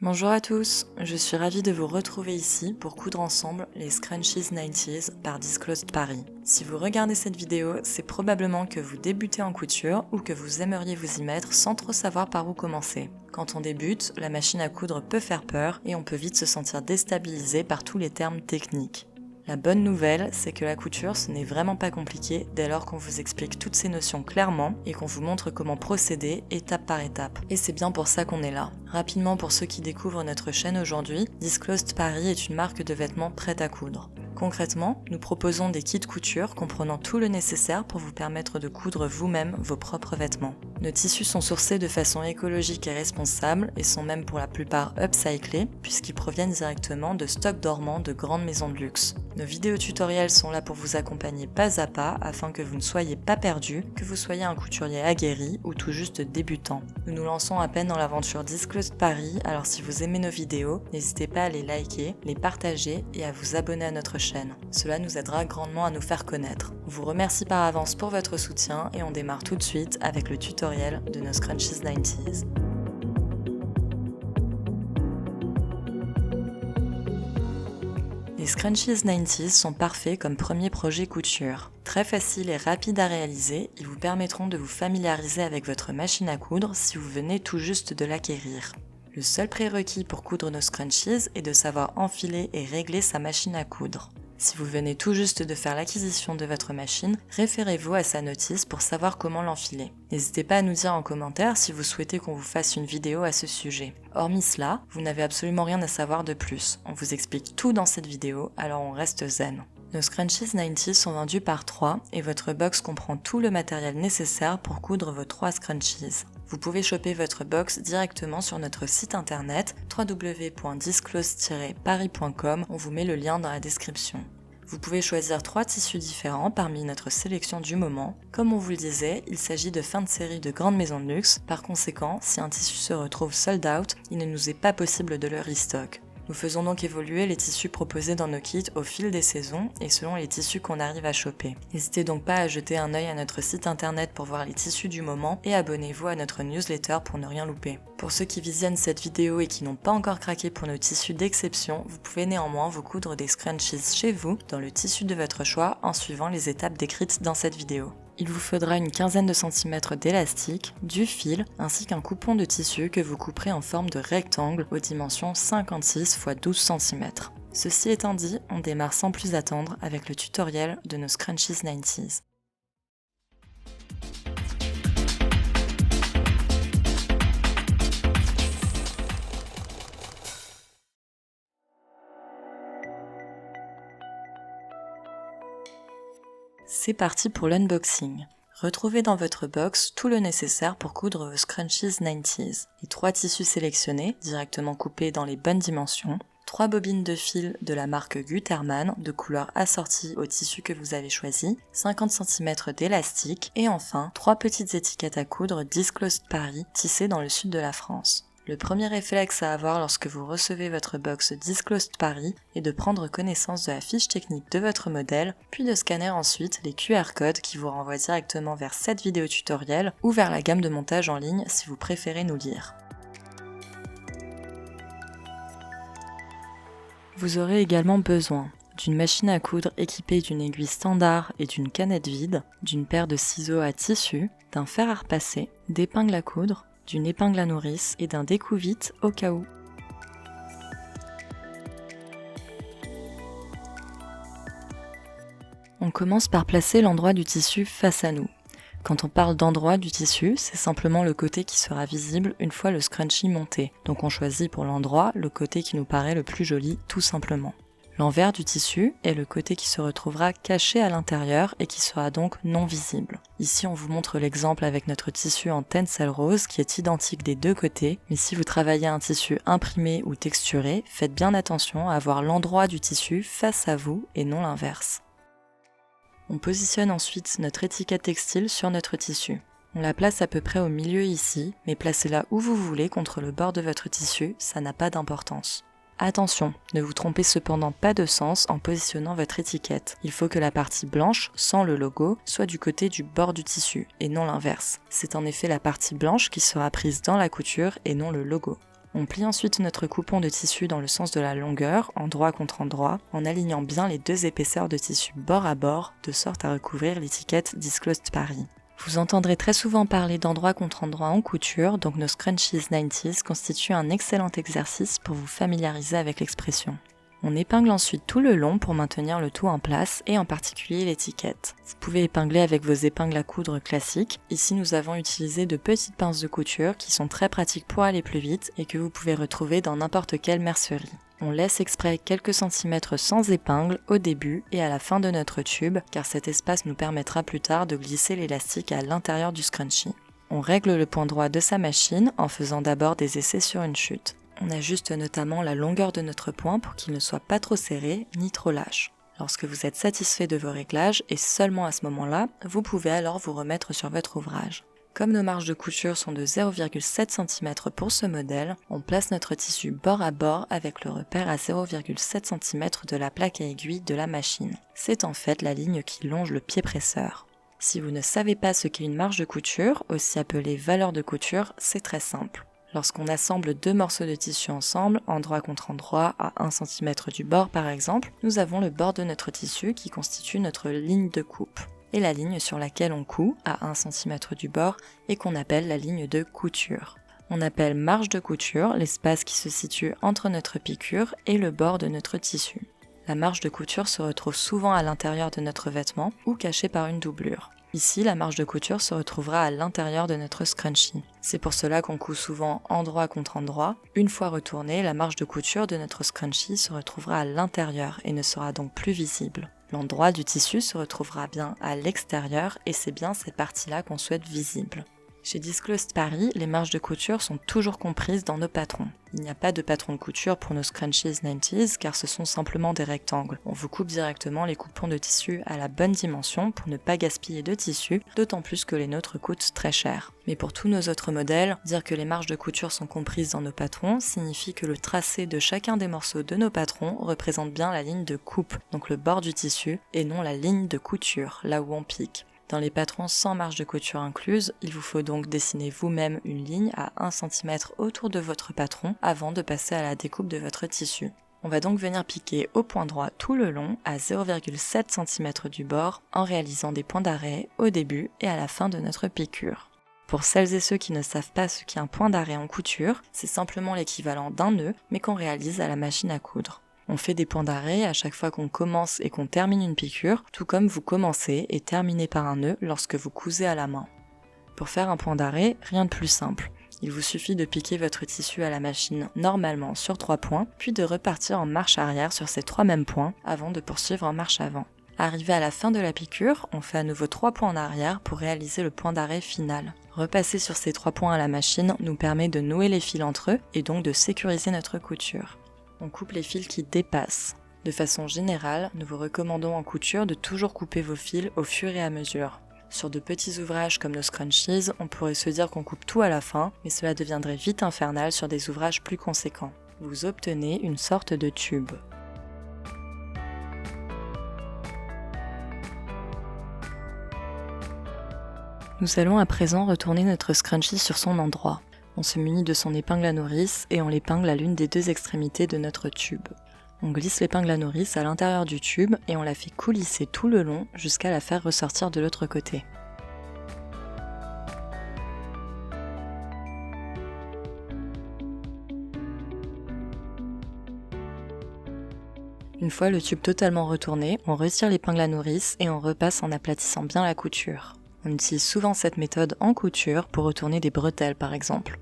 Bonjour à tous, je suis ravie de vous retrouver ici pour coudre ensemble les Scrunchies 90s par Disclosed Paris. Si vous regardez cette vidéo, c'est probablement que vous débutez en couture ou que vous aimeriez vous y mettre sans trop savoir par où commencer. Quand on débute, la machine à coudre peut faire peur et on peut vite se sentir déstabilisé par tous les termes techniques. La bonne nouvelle, c'est que la couture, ce n'est vraiment pas compliqué dès lors qu'on vous explique toutes ces notions clairement et qu'on vous montre comment procéder étape par étape. Et c'est bien pour ça qu'on est là. Rapidement, pour ceux qui découvrent notre chaîne aujourd'hui, Disclosed Paris est une marque de vêtements prête à coudre. Concrètement, nous proposons des kits couture comprenant tout le nécessaire pour vous permettre de coudre vous-même vos propres vêtements. Nos tissus sont sourcés de façon écologique et responsable et sont même pour la plupart upcyclés puisqu'ils proviennent directement de stocks dormants de grandes maisons de luxe. Nos vidéos tutoriels sont là pour vous accompagner pas à pas afin que vous ne soyez pas perdu, que vous soyez un couturier aguerri ou tout juste débutant. Nous nous lançons à peine dans l'aventure Disclosed Paris, alors si vous aimez nos vidéos, n'hésitez pas à les liker, les partager et à vous abonner à notre chaîne. Cela nous aidera grandement à nous faire connaître. On vous remercie par avance pour votre soutien et on démarre tout de suite avec le tutoriel de nos Scrunchies 90s. Les Scrunchies 90s sont parfaits comme premier projet couture. Très faciles et rapides à réaliser, ils vous permettront de vous familiariser avec votre machine à coudre si vous venez tout juste de l'acquérir. Le seul prérequis pour coudre nos scrunchies est de savoir enfiler et régler sa machine à coudre. Si vous venez tout juste de faire l'acquisition de votre machine, référez-vous à sa notice pour savoir comment l'enfiler. N'hésitez pas à nous dire en commentaire si vous souhaitez qu'on vous fasse une vidéo à ce sujet. Hormis cela, vous n'avez absolument rien à savoir de plus. On vous explique tout dans cette vidéo, alors on reste zen. Nos Scrunchies 90 sont vendus par 3 et votre box comprend tout le matériel nécessaire pour coudre vos 3 scrunchies. Vous pouvez choper votre box directement sur notre site internet www.disclosed-paris.com, on vous met le lien dans la description. Vous pouvez choisir 3 tissus différents parmi notre sélection du moment. Comme on vous le disait, il s'agit de fin de série de grandes maisons de luxe, par conséquent, si un tissu se retrouve sold out, il ne nous est pas possible de le restock. Nous faisons donc évoluer les tissus proposés dans nos kits au fil des saisons et selon les tissus qu'on arrive à choper. N'hésitez donc pas à jeter un œil à notre site internet pour voir les tissus du moment et abonnez-vous à notre newsletter pour ne rien louper. Pour ceux qui visionnent cette vidéo et qui n'ont pas encore craqué pour nos tissus d'exception, vous pouvez néanmoins vous coudre des scrunchies chez vous dans le tissu de votre choix en suivant les étapes décrites dans cette vidéo. Il vous faudra une quinzaine de centimètres d'élastique, du fil, ainsi qu'un coupon de tissu que vous couperez en forme de rectangle aux dimensions 56 x 12 cm. Ceci étant dit, on démarre sans plus attendre avec le tutoriel de nos Scrunchies 90s. C'est parti pour l'unboxing. Retrouvez dans votre box tout le nécessaire pour coudre vos Scrunchies 90s. Les 3 tissus sélectionnés, directement coupés dans les bonnes dimensions, 3 bobines de fil de la marque Gutermann, de couleur assortie au tissu que vous avez choisi, 50 cm d'élastique, et enfin 3 petites étiquettes à coudre Disclosed Paris, tissées dans le sud de la France. Le premier réflexe à avoir lorsque vous recevez votre box Disclosed Paris est de prendre connaissance de la fiche technique de votre modèle, puis de scanner ensuite les QR codes qui vous renvoient directement vers cette vidéo tutoriel ou vers la gamme de montage en ligne si vous préférez nous lire. Vous aurez également besoin d'une machine à coudre équipée d'une aiguille standard et d'une canette vide, d'une paire de ciseaux à tissu, d'un fer à repasser, d'épingles à coudre, d'une épingle à nourrice et d'un découvite au cas où. On commence par placer l'endroit du tissu face à nous. Quand on parle d'endroit du tissu, c'est simplement le côté qui sera visible une fois le scrunchie monté. Donc on choisit pour l'endroit le côté qui nous paraît le plus joli, tout simplement. L'envers du tissu est le côté qui se retrouvera caché à l'intérieur et qui sera donc non visible. Ici on vous montre l'exemple avec notre tissu en tencel rose qui est identique des deux côtés, mais si vous travaillez un tissu imprimé ou texturé, faites bien attention à avoir l'endroit du tissu face à vous et non l'inverse. On positionne ensuite notre étiquette textile sur notre tissu. On la place à peu près au milieu ici, mais placez-la où vous voulez contre le bord de votre tissu, ça n'a pas d'importance. Attention, ne vous trompez cependant pas de sens en positionnant votre étiquette. Il faut que la partie blanche, sans le logo, soit du côté du bord du tissu, et non l'inverse. C'est en effet la partie blanche qui sera prise dans la couture et non le logo. On plie ensuite notre coupon de tissu dans le sens de la longueur, endroit contre endroit, en alignant bien les deux épaisseurs de tissu bord à bord, de sorte à recouvrir l'étiquette Disclosed Paris. Vous entendrez très souvent parler d'endroit contre endroit en couture, donc nos Scrunchies 90s constituent un excellent exercice pour vous familiariser avec l'expression. On épingle ensuite tout le long pour maintenir le tout en place et en particulier l'étiquette. Vous pouvez épingler avec vos épingles à coudre classiques. Ici nous avons utilisé de petites pinces de couture qui sont très pratiques pour aller plus vite et que vous pouvez retrouver dans n'importe quelle mercerie. On laisse exprès quelques centimètres sans épingle au début et à la fin de notre tube car cet espace nous permettra plus tard de glisser l'élastique à l'intérieur du scrunchie. On règle le point droit de sa machine en faisant d'abord des essais sur une chute. On ajuste notamment la longueur de notre point pour qu'il ne soit pas trop serré ni trop lâche. Lorsque vous êtes satisfait de vos réglages et seulement à ce moment-là, vous pouvez alors vous remettre sur votre ouvrage. Comme nos marges de couture sont de 0,7 cm pour ce modèle, on place notre tissu bord à bord avec le repère à 0,7 cm de la plaque à aiguille de la machine. C'est en fait la ligne qui longe le pied presseur. Si vous ne savez pas ce qu'est une marge de couture, aussi appelée valeur de couture, c'est très simple. Lorsqu'on assemble deux morceaux de tissu ensemble, endroit contre endroit, à 1 cm du bord par exemple, nous avons le bord de notre tissu qui constitue notre ligne de coupe, et la ligne sur laquelle on coud, à 1 cm du bord, et qu'on appelle la ligne de couture. On appelle marge de couture l'espace qui se situe entre notre piqûre et le bord de notre tissu. La marge de couture se retrouve souvent à l'intérieur de notre vêtement ou cachée par une doublure. Ici, la marge de couture se retrouvera à l'intérieur de notre scrunchie. C'est pour cela qu'on coud souvent endroit contre endroit. Une fois retournée, la marge de couture de notre scrunchie se retrouvera à l'intérieur et ne sera donc plus visible. L'endroit du tissu se retrouvera bien à l'extérieur et c'est bien cette partie-là qu'on souhaite visible. Chez Disclosed Paris, les marges de couture sont toujours comprises dans nos patrons. Il n'y a pas de patron de couture pour nos Scrunchies 90s car ce sont simplement des rectangles. On vous coupe directement les coupons de tissu à la bonne dimension pour ne pas gaspiller de tissu, d'autant plus que les nôtres coûtent très cher. Mais pour tous nos autres modèles, dire que les marges de couture sont comprises dans nos patrons signifie que le tracé de chacun des morceaux de nos patrons représente bien la ligne de coupe, donc le bord du tissu, et non la ligne de couture, là où on pique. Dans les patrons sans marge de couture incluse, il vous faut donc dessiner vous-même une ligne à 1 cm autour de votre patron avant de passer à la découpe de votre tissu. On va donc venir piquer au point droit tout le long à 0,7 cm du bord en réalisant des points d'arrêt au début et à la fin de notre piqûre. Pour celles et ceux qui ne savent pas ce qu'est un point d'arrêt en couture, c'est simplement l'équivalent d'un nœud mais qu'on réalise à la machine à coudre. On fait des points d'arrêt à chaque fois qu'on commence et qu'on termine une piqûre, tout comme vous commencez et terminez par un nœud lorsque vous cousez à la main. Pour faire un point d'arrêt, rien de plus simple. Il vous suffit de piquer votre tissu à la machine normalement sur 3 points, puis de repartir en marche arrière sur ces 3 mêmes points avant de poursuivre en marche avant. Arrivé à la fin de la piqûre, on fait à nouveau 3 points en arrière pour réaliser le point d'arrêt final. Repasser sur ces 3 points à la machine nous permet de nouer les fils entre eux et donc de sécuriser notre couture. On coupe les fils qui dépassent. De façon générale, nous vous recommandons en couture de toujours couper vos fils au fur et à mesure. Sur de petits ouvrages comme nos scrunchies, on pourrait se dire qu'on coupe tout à la fin, mais cela deviendrait vite infernal sur des ouvrages plus conséquents. Vous obtenez une sorte de tube. Nous allons à présent retourner notre scrunchie sur son endroit. On se munit de son épingle à nourrice et on l'épingle à l'une des deux extrémités de notre tube. On glisse l'épingle à nourrice à l'intérieur du tube et on la fait coulisser tout le long jusqu'à la faire ressortir de l'autre côté. Une fois le tube totalement retourné, on retire l'épingle à nourrice et on repasse en aplatissant bien la couture. On utilise souvent cette méthode en couture pour retourner des bretelles par exemple.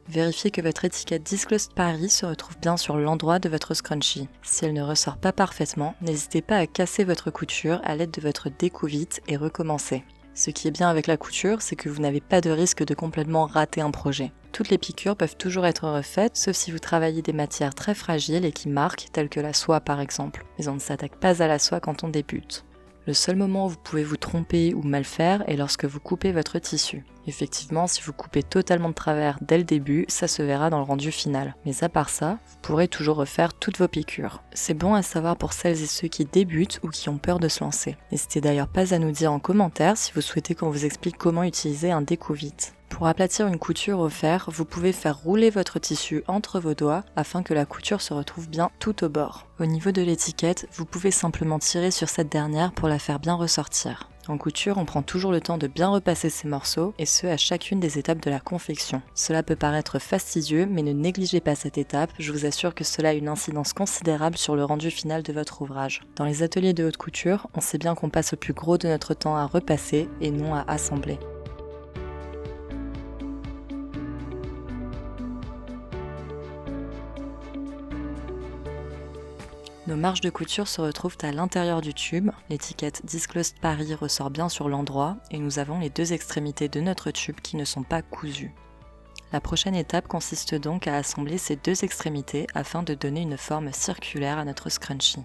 Vérifiez que votre étiquette Disclosed Paris se retrouve bien sur l'endroit de votre scrunchie. Si elle ne ressort pas parfaitement, n'hésitez pas à casser votre couture à l'aide de votre découvite et recommencer. Ce qui est bien avec la couture, c'est que vous n'avez pas de risque de complètement rater un projet. Toutes les piqûres peuvent toujours être refaites, sauf si vous travaillez des matières très fragiles et qui marquent, telles que la soie par exemple. Mais on ne s'attaque pas à la soie quand on débute. Le seul moment où vous pouvez vous tromper ou mal faire est lorsque vous coupez votre tissu. Effectivement, si vous coupez totalement de travers dès le début, ça se verra dans le rendu final. Mais à part ça, vous pourrez toujours refaire toutes vos piqûres. C'est bon à savoir pour celles et ceux qui débutent ou qui ont peur de se lancer. N'hésitez d'ailleurs pas à nous dire en commentaire si vous souhaitez qu'on vous explique comment utiliser un découvite. Pour aplatir une couture au fer, vous pouvez faire rouler votre tissu entre vos doigts afin que la couture se retrouve bien tout au bord. Au niveau de l'étiquette, vous pouvez simplement tirer sur cette dernière pour la faire bien ressortir. En couture, on prend toujours le temps de bien repasser ces morceaux, et ce à chacune des étapes de la confection. Cela peut paraître fastidieux, mais ne négligez pas cette étape, je vous assure que cela a une incidence considérable sur le rendu final de votre ouvrage. Dans les ateliers de haute couture, on sait bien qu'on passe le plus gros de notre temps à repasser et non à assembler. Nos marges de couture se retrouvent à l'intérieur du tube, l'étiquette Disclosed Paris ressort bien sur l'endroit et nous avons les deux extrémités de notre tube qui ne sont pas cousues. La prochaine étape consiste donc à assembler ces deux extrémités afin de donner une forme circulaire à notre scrunchie.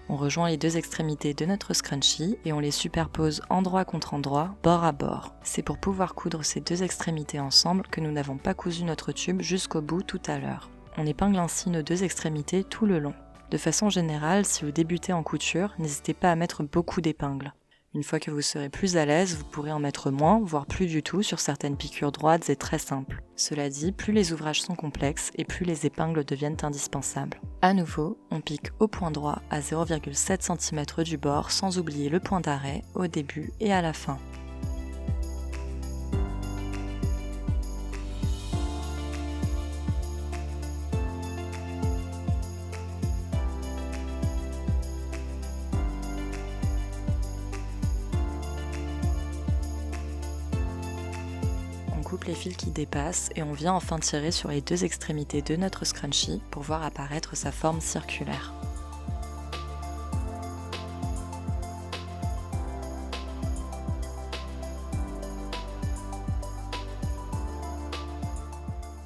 On rejoint les deux extrémités de notre scrunchie et on les superpose endroit contre endroit, bord à bord. C'est pour pouvoir coudre ces deux extrémités ensemble que nous n'avons pas cousu notre tube jusqu'au bout tout à l'heure. On épingle ainsi nos deux extrémités tout le long. De façon générale, si vous débutez en couture, n'hésitez pas à mettre beaucoup d'épingles. Une fois que vous serez plus à l'aise, vous pourrez en mettre moins, voire plus du tout sur certaines piqûres droites et très simples. Cela dit, plus les ouvrages sont complexes et plus les épingles deviennent indispensables. À nouveau, on pique au point droit à 0,7 cm du bord sans oublier le point d'arrêt au début et à la fin. On coupe les fils qui dépassent et on vient enfin tirer sur les deux extrémités de notre scrunchie pour voir apparaître sa forme circulaire.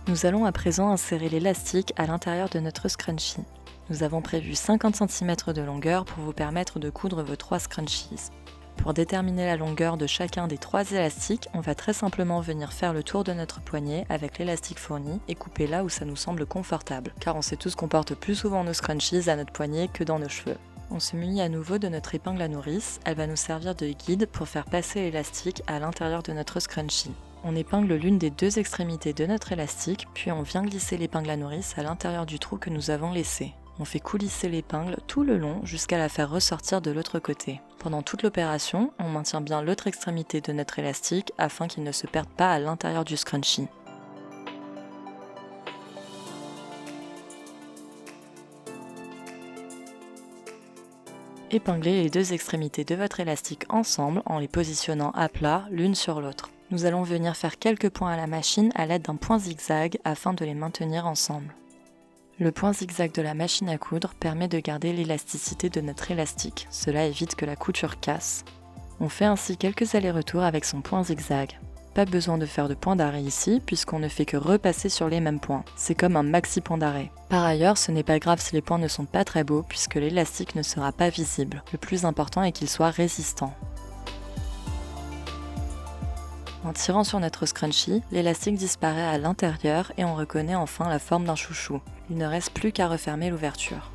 Nous allons à présent insérer l'élastique à l'intérieur de notre scrunchie. Nous avons prévu 50 cm de longueur pour vous permettre de coudre vos 3 scrunchies. Pour déterminer la longueur de chacun des 3 élastiques, on va très simplement venir faire le tour de notre poignet avec l'élastique fourni et couper là où ça nous semble confortable, car on sait tous qu'on porte plus souvent nos scrunchies à notre poignet que dans nos cheveux. On se munit à nouveau de notre épingle à nourrice, elle va nous servir de guide pour faire passer l'élastique à l'intérieur de notre scrunchie. On épingle l'une des deux extrémités de notre élastique, puis on vient glisser l'épingle à nourrice à l'intérieur du trou que nous avons laissé. On fait coulisser l'épingle tout le long jusqu'à la faire ressortir de l'autre côté. Pendant toute l'opération, on maintient bien l'autre extrémité de notre élastique afin qu'il ne se perde pas à l'intérieur du scrunchie. Épinglez les deux extrémités de votre élastique ensemble en les positionnant à plat l'une sur l'autre. Nous allons venir faire quelques points à la machine à l'aide d'un point zigzag afin de les maintenir ensemble. Le point zigzag de la machine à coudre permet de garder l'élasticité de notre élastique, cela évite que la couture casse. On fait ainsi quelques allers-retours avec son point zigzag. Pas besoin de faire de point d'arrêt ici puisqu'on ne fait que repasser sur les mêmes points, c'est comme un maxi point d'arrêt. Par ailleurs, ce n'est pas grave si les points ne sont pas très beaux puisque l'élastique ne sera pas visible, le plus important est qu'il soit résistant. En tirant sur notre scrunchie, l'élastique disparaît à l'intérieur et on reconnaît enfin la forme d'un chouchou. Il ne reste plus qu'à refermer l'ouverture.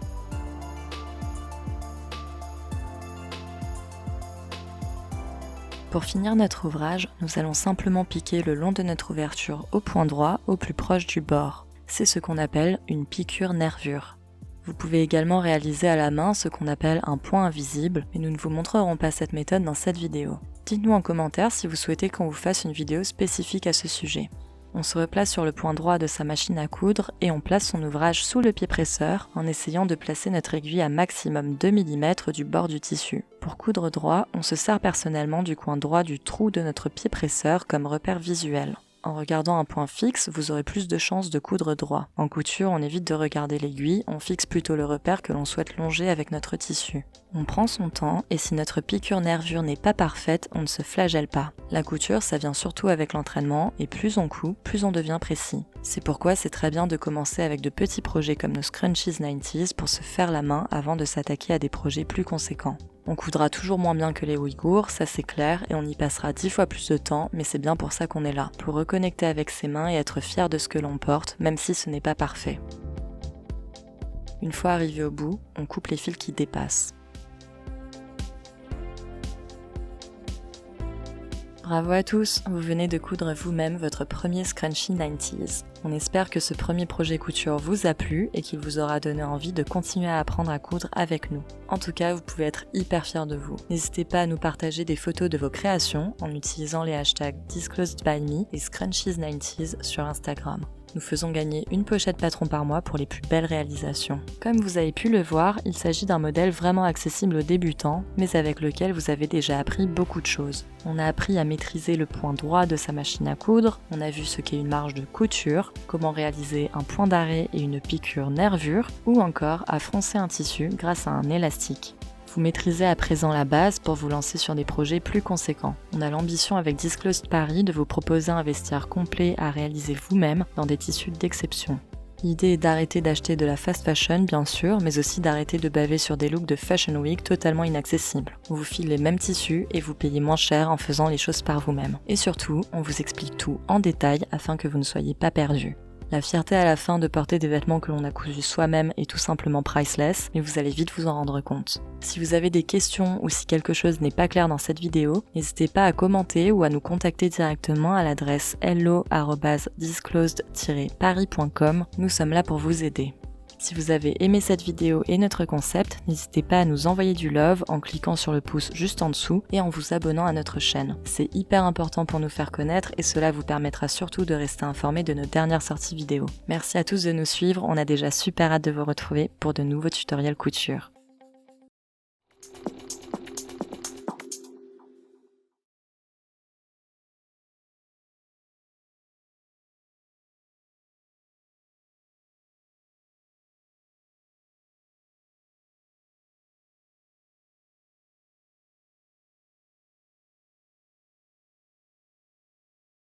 Pour finir notre ouvrage, nous allons simplement piquer le long de notre ouverture au point droit, au plus proche du bord. C'est ce qu'on appelle une piqûre-nervure. Vous pouvez également réaliser à la main ce qu'on appelle un point invisible, mais nous ne vous montrerons pas cette méthode dans cette vidéo. Dites-nous en commentaire si vous souhaitez qu'on vous fasse une vidéo spécifique à ce sujet. On se replace sur le point droit de sa machine à coudre et on place son ouvrage sous le pied presseur en essayant de placer notre aiguille à maximum 2 mm du bord du tissu. Pour coudre droit, on se sert personnellement du coin droit du trou de notre pied presseur comme repère visuel. En regardant un point fixe, vous aurez plus de chances de coudre droit. En couture, on évite de regarder l'aiguille, on fixe plutôt le repère que l'on souhaite longer avec notre tissu. On prend son temps et si notre piqûre-nervure n'est pas parfaite, on ne se flagelle pas. La couture, ça vient surtout avec l'entraînement et plus on coud, plus on devient précis. C'est pourquoi c'est très bien de commencer avec de petits projets comme nos Scrunchies 90s pour se faire la main avant de s'attaquer à des projets plus conséquents. On coudra toujours moins bien que les Ouïghours, ça c'est clair, et on y passera 10 fois plus de temps, mais c'est bien pour ça qu'on est là, pour reconnecter avec ses mains et être fier de ce que l'on porte, même si ce n'est pas parfait. Une fois arrivé au bout, on coupe les fils qui dépassent. Bravo à tous, vous venez de coudre vous-même votre premier scrunchie 90s. On espère que ce premier projet couture vous a plu et qu'il vous aura donné envie de continuer à apprendre à coudre avec nous. En tout cas, vous pouvez être hyper fiers de vous. N'hésitez pas à nous partager des photos de vos créations en utilisant les hashtags disclosedbyme et scrunchies90s sur Instagram. Nous faisons gagner une pochette Patron par mois pour les plus belles réalisations. Comme vous avez pu le voir, il s'agit d'un modèle vraiment accessible aux débutants, mais avec lequel vous avez déjà appris beaucoup de choses. On a appris à maîtriser le point droit de sa machine à coudre, on a vu ce qu'est une marge de couture, comment réaliser un point d'arrêt et une piqûre nervure, ou encore à froncer un tissu grâce à un élastique. Vous maîtrisez à présent la base pour vous lancer sur des projets plus conséquents. On a l'ambition avec Disclosed Paris de vous proposer un vestiaire complet à réaliser vous-même dans des tissus d'exception. L'idée est d'arrêter d'acheter de la fast fashion bien sûr, mais aussi d'arrêter de baver sur des looks de Fashion Week totalement inaccessibles. On vous file les mêmes tissus et vous payez moins cher en faisant les choses par vous-même. Et surtout, on vous explique tout en détail afin que vous ne soyez pas perdus. La fierté à la fin de porter des vêtements que l'on a cousus soi-même est tout simplement priceless, mais vous allez vite vous en rendre compte. Si vous avez des questions ou si quelque chose n'est pas clair dans cette vidéo, n'hésitez pas à commenter ou à nous contacter directement à l'adresse hello@disclosed-paris.com. Nous sommes là pour vous aider. Si vous avez aimé cette vidéo et notre concept, n'hésitez pas à nous envoyer du love en cliquant sur le pouce juste en dessous et en vous abonnant à notre chaîne. C'est hyper important pour nous faire connaître et cela vous permettra surtout de rester informé de nos dernières sorties vidéo. Merci à tous de nous suivre, on a déjà super hâte de vous retrouver pour de nouveaux tutoriels couture.